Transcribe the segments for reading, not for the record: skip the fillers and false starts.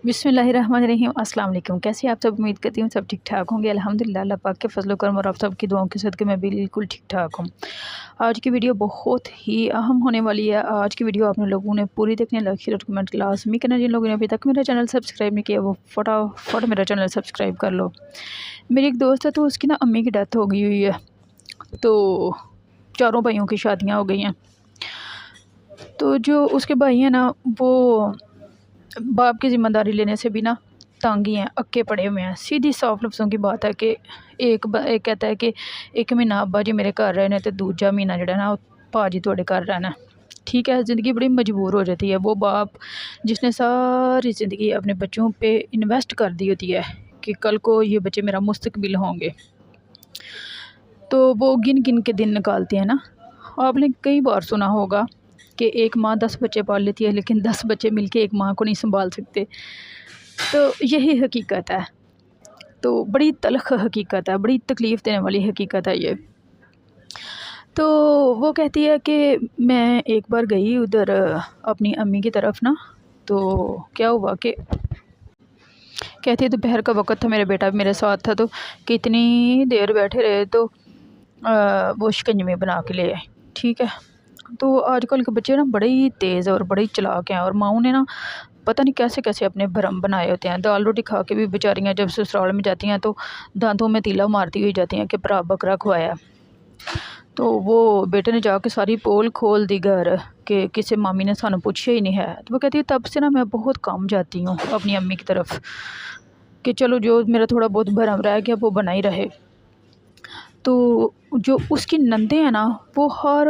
बिस्मिल्लाहिर्रहमानिर्रहीम अस्सलाम वालेकुम। कैसे आप सब? उम्मीद करती हूँ सब ठीक ठाक होंगे। अल्हम्दुलिल्लाह अल्लाह पाक के फजल करम और आप सबकी दुआओं के सदके मैं बिल्कुल ठीक ठाक हूँ। आज की वीडियो बहुत ही अहम होने वाली है। आज की वीडियो आपने लोगों ने पूरी देखनी है, लाइक शेयर कमेंट लाजमी करना। जिन लोगों ने अभी तक मेरा चैनल सब्सक्राइब नहीं किया वो फटाफट मेरा चैनल सब्सक्राइब कर लो। मेरी एक दोस्त है तो उसकी ना अम्मी की डेथ हो गई हुई है, तो चारों भाइयों की शादियाँ हो गई हैं। तो जो उसके भाई हैं ना वो बाप की ज़िम्मेदारी लेने से भी ना तंग ही हैं, अक्के पड़े हुए हैं। सीधी साफ लफ्ज़ों की बात है कि एक कहता है कि एक महीना अब्बा जी मेरे घर रहने तो दूजा महीना जो ना भाजी थोड़े घर रहना। ठीक है, ज़िंदगी बड़ी मजबूर हो जाती है। वो बाप जिसने सारी ज़िंदगी अपने बच्चों पे इन्वेस्ट कर दी होती है कि कल को ये बच्चे मेरा मुस्तकबिल होंगे, तो वो गिन गिन के दिन निकालते हैं ना। आपने कई बार सुना होगा कि एक माँ 10 बच्चे पाल लेती है, लेकिन 10 बच्चे मिलके एक माँ को नहीं संभाल सकते। तो यही हकीकत है। तो बड़ी तलख़ हकीकत है, बड़ी तकलीफ़ देने वाली हकीकत है ये। तो वो कहती है कि मैं एक बार गई उधर अपनी अम्मी की तरफ ना, तो क्या हुआ कि कहती है दोपहर का वक़्त था, मेरा बेटा भी मेरे साथ था, तो कितनी देर बैठे रहे तो वो शिकंजवी बना के ले आए। ठीक है, तो आजकल के बच्चे ना बड़े ही तेज़ और बड़े ही चालाक हैं, और माँओं ने ना पता नहीं कैसे कैसे अपने भरम बनाए होते हैं। दाल रोटी खा के भी बेचारियाँ जब ससुराल में जाती हैं तो दांतों में तीला मारती हुई जाती हैं कि भरा बकरा खुआया। तो वो बेटे ने जाके सारी पोल खोल दी घर कि किसी मामी ने सानू पूछा ही नहीं है। तो वो कहती है तब से ना मैं बहुत कम जाती हूँ अपनी अम्मी की तरफ कि चलो जो मेरा थोड़ा बहुत भरम रह गया वो बना ही रहे। तो जो उसकी नंदे हैं ना वो हर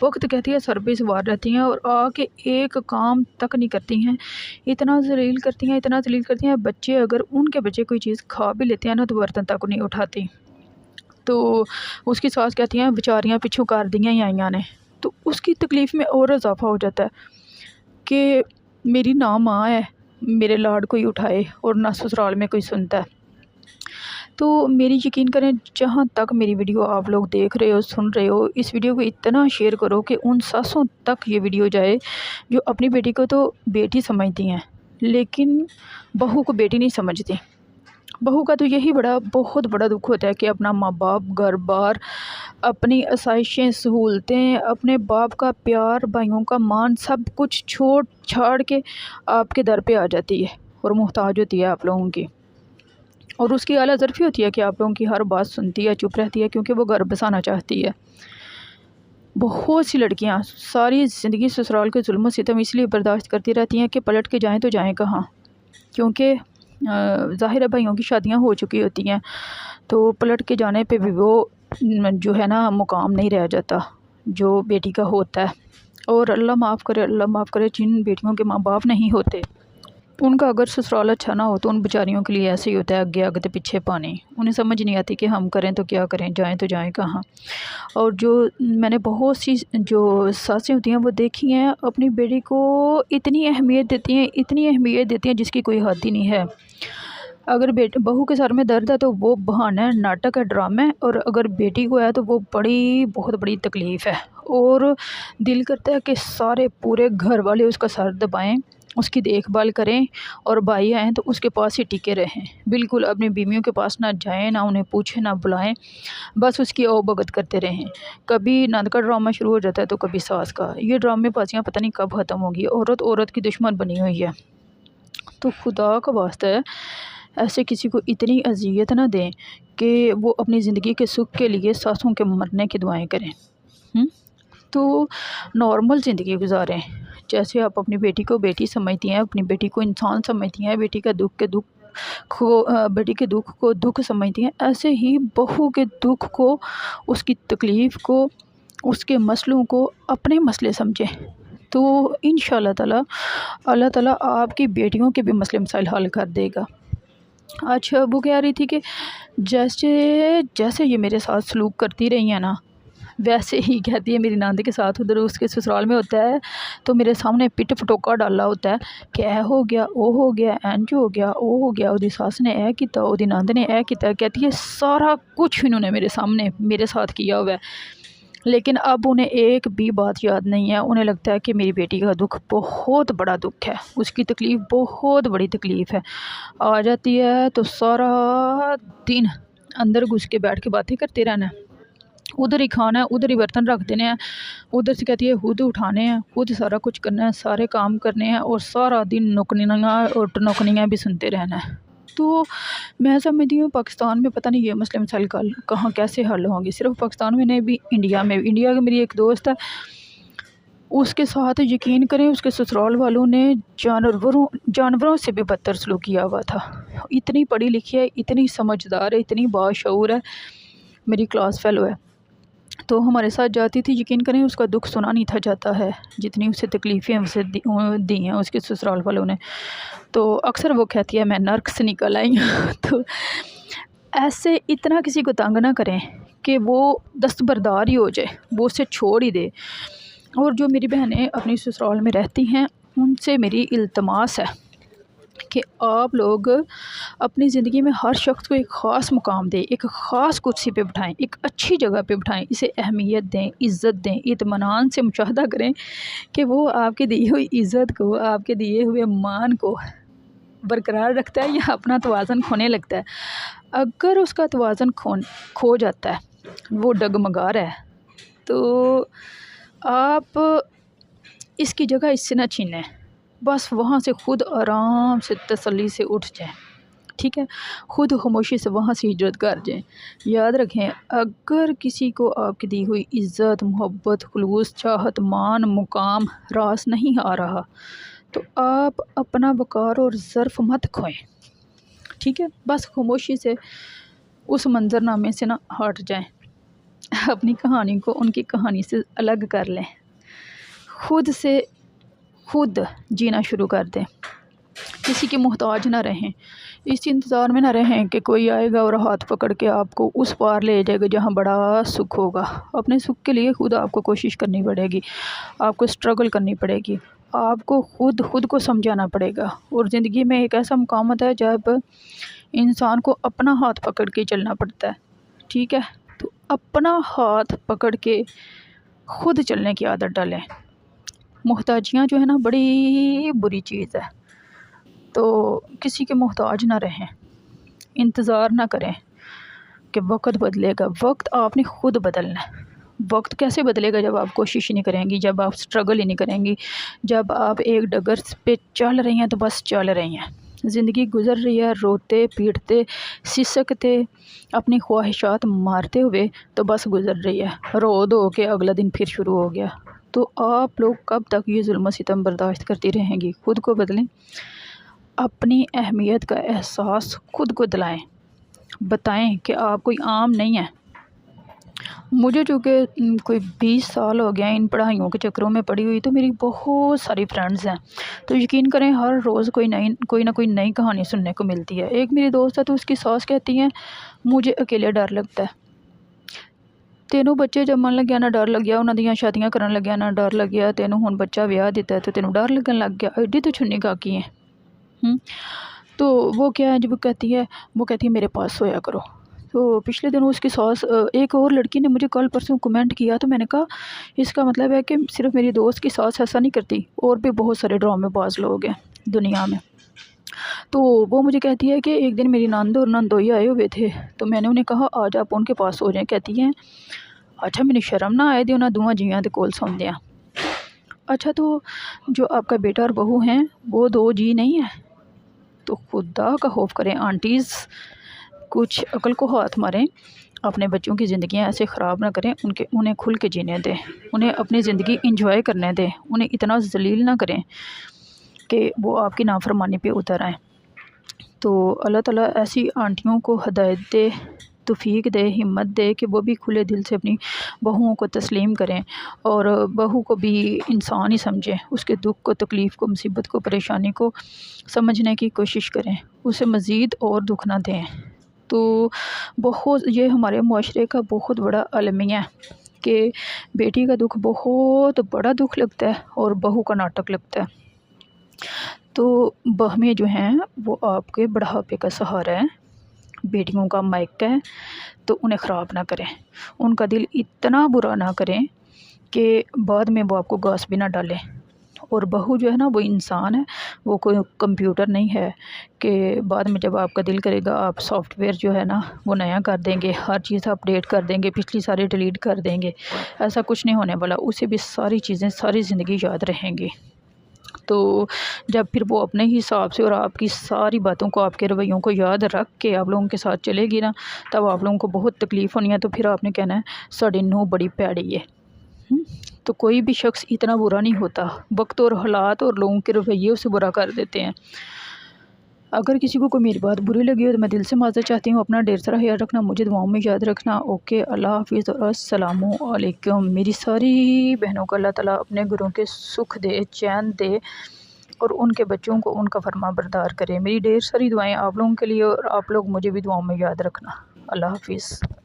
वक्त कहती है सर पे सवार रहती हैं और आके एक काम तक नहीं करती हैं। इतना ज़लील करती हैं, इतना ज़लील करती हैं। बच्चे अगर उनके बच्चे कोई चीज़ खा भी लेते हैं ना तो बर्तन तक नहीं उठाती। तो उसकी सास कहती हैं बेचारियाँ पिछू कर दियाँ ही आइयाँ ने। तो उसकी तकलीफ़ में और इजाफा हो जाता है कि मेरी ना माँ है, मेरे लाड कोई उठाए और ना ससुराल में कोई सुनता है। तो मेरी यकीन करें, जहाँ तक मेरी वीडियो आप लोग देख रहे हो, सुन रहे हो, इस वीडियो को इतना शेयर करो कि उन सासों तक ये वीडियो जाए जो अपनी बेटी को तो बेटी समझती हैं लेकिन बहू को बेटी नहीं समझती। बहू का तो यही बहुत बड़ा दुख होता है कि अपना माँ बाप, घर बार, अपनी आसाइशें, सहूलतें, अपने बाप का प्यार, भाइयों का मान सब कुछ छोड़ छाड़ के आपके दर पे आ जाती है और मुहताज होती है आप लोगों की। और उसकी आला ज़रफ़ी होती है कि आप लोगों की हर बात सुनती है, चुप रहती है, क्योंकि वो घर बसाना चाहती है। बहुत सी लड़कियां सारी ज़िंदगी ससुराल के जुल्म सितम इसलिए बर्दाश्त करती रहती हैं कि पलट के जाएं तो जाएं कहाँ, क्योंकि ज़ाहिर है भाइयों की शादियां हो चुकी होती हैं, तो पलट के जाने पे भी वो जो है ना मुकाम नहीं रह जाता जो बेटी का होता है। और अल्लाह माफ़ करे, अल्लाह माफ़ करे जिन बेटियों के माँ बाप नहीं होते, उनका अगर ससुराल अच्छा ना हो तो उन बेचारियों के लिए ऐसे ही होता है, आगे आगे तो पीछे पानी। उन्हें समझ नहीं आती कि हम करें तो क्या करें, जाएं तो जाएं कहाँ। और जो मैंने बहुत सी जो सासें होती हैं वो देखी हैं, अपनी बेटी को इतनी अहमियत देती हैं, इतनी अहमियत देती हैं जिसकी कोई हद ही नहीं है। अगर बहू के सर में दर्द है तो वो बहाना है, नाटक है, ड्रामा है, और अगर बेटी को है तो वो बहुत बड़ी तकलीफ़ है। और दिल करता है कि सारे पूरे घर वाले उसका सर दबाएं, उसकी देखभाल करें, और भाई आएँ तो उसके पास ही टिके रहें। बिल्कुल अपनी बीवियों के पास ना जाएं, ना उन्हें पूछें, ना बुलाएं, बस उसकी भगत करते रहें। कभी नंद का ड्रामा शुरू हो जाता है तो कभी सास का। ये ड्रामे बाजियाँ पता नहीं कब ख़त्म होगी। औरत की दुश्मन बनी हुई है। तो खुदा का वास्ता है ऐसे किसी को इतनी अजियत ना दें कि वो अपनी ज़िंदगी के सुख के लिए सासों के मरने की दुआएं करें। तो नॉर्मल ज़िंदगी गुजारें। जैसे आप अपनी बेटी को बेटी समझती हैं, अपनी बेटी को इंसान समझती हैं, बेटी के दुख को दुख समझती हैं, ऐसे ही बहू के दुख को, उसकी तकलीफ़ को, उसके मसलों को अपने मसले समझें। तो इंशाअल्लाह ताला अल्लाह ताला आपकी बेटियों के भी मसले मसाइल हल कर देगा। अच्छा, वो कह रही थी कि जैसे जैसे ये मेरे साथ सलूक करती रही हैं ना, वैसे ही कहती है मेरी नंद के साथ उधर उसके ससुराल में होता है तो मेरे सामने पिट फटोका डाला होता है कि ऐ हो गया, ओ हो गया, इंज हो गया, ओ हो गया, ओदी सास ने ऐ किया, ओदी नंद ने ऐ किया। कहती है सारा कुछ इन्होंने मेरे सामने मेरे साथ किया हुआ है। लेकिन अब उन्हें एक भी बात याद नहीं है। उन्हें लगता है कि मेरी बेटी का दुख बहुत बड़ा दुख है, उसकी तकलीफ़ बहुत बड़ी तकलीफ़ है। आ जाती है तो सारा दिन अंदर घुस के बैठ के बातें करते रहना है, उधर ही खाना है, उधर ही बर्तन रख देने हैं, उधर से कहती है खुद उठाने हैं, खुद सारा कुछ करना है, सारे काम करने हैं और सारा दिन नौकरियाँ और नौकरियाँ भी सुनते रहना है। तो मैं समझती हूँ पाकिस्तान में पता नहीं ये मसले मसाइल कहाँ कैसे हल होंगे। सिर्फ पाकिस्तान में नहीं, भी इंडिया में भी। इंडिया की मेरी एक दोस्त है, उसके साथ यकीन करें उसके ससुराल वालों ने जानवरों से भी बदतर सलूक किया हुआ था। इतनी पढ़ी लिखी है, इतनी समझदार है, इतनी बाशऊर है, मेरी क्लास फेलो है। तो हमारे साथ जाती थी, यकीन करें उसका दुख सुना नहीं था जाता है, जितनी उसे तकलीफ़ें उसे दी हैं उसके ससुराल वालों ने। तो अक्सर वो कहती है मैं नर्क से निकल आई हूँ। तो ऐसे इतना किसी को तंग ना करें कि वो दस्तबरदार ही हो जाए, वो उसे छोड़ ही दे। और जो मेरी बहनें अपनी ससुराल में रहती हैं, उनसे मेरी इल्तमास है कि आप लोग अपनी ज़िंदगी में हर शख्स को एक ख़ास मुकाम दें, एक ख़ास कुर्सी पे बिठाएं, एक अच्छी जगह पे बिठाएं, इसे अहमियत दें, इज़्ज़त दें, इत्मीनान से मुशाहदा करें कि वो आपके दी हुई इज़्ज़त को, आपके दिए हुए मान को बरकरार रखता है या अपना तवाज़ुन खोने लगता है। अगर उसका तवाज़ुन खो जाता है, वो डगमगा रहा है, तो आप इसकी जगह इससे ना छीनें, बस वहाँ से खुद आराम से तसल्ली से उठ जाएं, ठीक है, खुद खामोशी से वहाँ से हिजरत कर जाएं। याद रखें, अगर किसी को आपकी दी हुई इज़्ज़त, मोहब्बत, खुलूस, चाहत, मान, मुकाम रास नहीं आ रहा, तो आप अपना वक़ार और ज़र्फ़ मत खोएं, ठीक है, बस खामोशी से उस मंज़रनामे से ना हट जाएं, अपनी कहानी को उनकी कहानी से अलग कर लें, खुद से खुद जीना शुरू कर दें, किसी के मोहताज ना रहें, इस इंतज़ार में ना रहें कि कोई आएगा और हाथ पकड़ के आपको उस पार ले जाएगा जहाँ बड़ा सुख होगा। अपने सुख के लिए खुद आपको कोशिश करनी पड़ेगी, आपको स्ट्रगल करनी पड़ेगी, आपको खुद को समझाना पड़ेगा। और ज़िंदगी में एक ऐसा मुकाम होता है जब इंसान को अपना हाथ पकड़ के चलना पड़ता है, ठीक है। तो अपना हाथ पकड़ के खुद चलने की आदत डालें। मोहताजियाँ जो है ना, बड़ी बुरी चीज़ है। तो किसी के मोहताज ना रहें, इंतज़ार ना करें कि वक्त बदलेगा। वक्त आपने ख़ुद बदलना है। वक्त कैसे बदलेगा? जब आप कोशिश ही नहीं करेंगी, जब आप स्ट्रगल ही नहीं करेंगी, जब आप एक डगर पे चल रही हैं तो बस चल रही हैं। ज़िंदगी गुज़र रही है रोते पीटते सिसकते, अपनी ख्वाहिशात मारते हुए तो बस गुज़र रही है। रो धो के अगला दिन फिर शुरू हो गया। तो आप लोग कब तक ये जुल्म सितम बर्दाश्त करती रहेंगी? खुद को बदलें, अपनी अहमियत का एहसास खुद को दिलाएं, बताएं कि आप कोई आम नहीं है। मुझे चूँकि कोई 20 साल हो गया इन पढ़ाइयों के चक्करों में पड़ी हुई, तो मेरी बहुत सारी फ्रेंड्स हैं। तो यकीन करें हर रोज़ कोई ना कोई नई कहानी सुनने को मिलती है। एक मेरी दोस्त है तो उसकी सास कहती हैं मुझे अकेले डर लगता है। तेनों बच्चे जमन लग गया ना डर लग गया, उन्होंने दियाँ शादियाँ करन लग गया ना डर लग गया, तेनों हुण बच्चा विआह दिता है तो तेनों डर लगन लग गया। एडी तो छुन्नी काकी है। तो वो क्या है, जब वो कहती है मेरे पास सोया करो। तो पिछले दिनों उसकी सास, एक और लड़की ने मुझे कल परसों कमेंट किया, तो मैंने कहा इसका मतलब है कि सिर्फ मेरी दोस्त की सास ऐसा नहीं करती, और भी बहुत सारे ड्रामेबाज लोग हैं दुनिया में। तो वो मुझे कहती है कि एक दिन मेरी नंद और नंदोई आए हुए थे, तो मैंने उन्हें कहा आज आप उनके पास सो जाएं। कहती हैं अच्छा मैंने शर्म ना आए दी उन्होंने दोवां जियां दे कोल सौंदे आ। अच्छा तो जो आपका बेटा और बहू हैं वो 2 जी नहीं है? तो खुदा का खौफ करें आंटीज़, कुछ अकल को हाथ मारें, अपने बच्चों की ज़िंदगियाँ ऐसे ख़राब ना करें, उन्हें खुल के जीने दें, उन्हें अपनी ज़िंदगी इंजॉय करने दें, उन्हें इतना ज़लील ना करें कि वो आपकी नाफरमानी पे उतर आएँ। तो अल्लाह ताला ऐसी आंटियों को हिदायत दे, तौफीक दे, हिम्मत दे कि वो भी खुले दिल से अपनी बहुओं को तस्लीम करें और बहू को भी इंसान ही समझें, उसके दुख को, तकलीफ़ को, मुसीबत को, परेशानी को समझने की कोशिश करें, उसे मज़ीद और दुख ना दें। तो बहुत ये हमारे मुआशरे का बहुत बड़ा अलमिया है कि बेटी का दुख बहुत बड़ा दुख लगता है और बहू का नाटक लगता है। तो बहनें जो हैं वो आपके बुढ़ापे का सहारा है, बेटियों का मायका है तो उन्हें ख़राब ना करें, उनका दिल इतना बुरा ना करें कि बाद में वो आपको घास भी ना डालें। और बहू जो है ना वो इंसान है, वो कोई कंप्यूटर नहीं है कि बाद में जब आपका दिल करेगा आप सॉफ्टवेयर जो है ना वो नया कर देंगे, हर चीज़ अपडेट कर देंगे, पिछली सारी डिलीट कर देंगे। ऐसा कुछ नहीं होने वाला, उसे भी सारी चीज़ें सारी ज़िंदगी याद रहेंगी। तो जब फिर वो अपने ही हिसाब से और आपकी सारी बातों को, आपके रवैयों को याद रख के आप लोगों के साथ चलेगी ना, तब आप लोगों को बहुत तकलीफ़ होनी है। तो फिर आपने कहना है साड़ी नूंह बड़ी भैड़ी है। तो कोई भी शख्स इतना बुरा नहीं होता, वक्त और हालात और लोगों के रवैये उसे बुरा कर देते हैं। अगर किसी को कोई मेरी बात बुरी लगी हो तो मैं दिल से माज़रत चाहती हूँ। अपना ढेर सारा ख्याल रखना, मुझे दुआओं में याद रखना। ओके, अल्लाह हाफ़िज़ और अस्सलामु अलैकुम। मेरी सारी बहनों को अल्लाह ताला अपने घरों के सुख दे, चैन दे और उनके बच्चों को उनका फरमा बरदार करे। मेरी ढेर सारी दुआएं आप लोगों के लिए और आप लोग मुझे भी दुआओं में याद रखना। अल्लाह हाफ़िज़।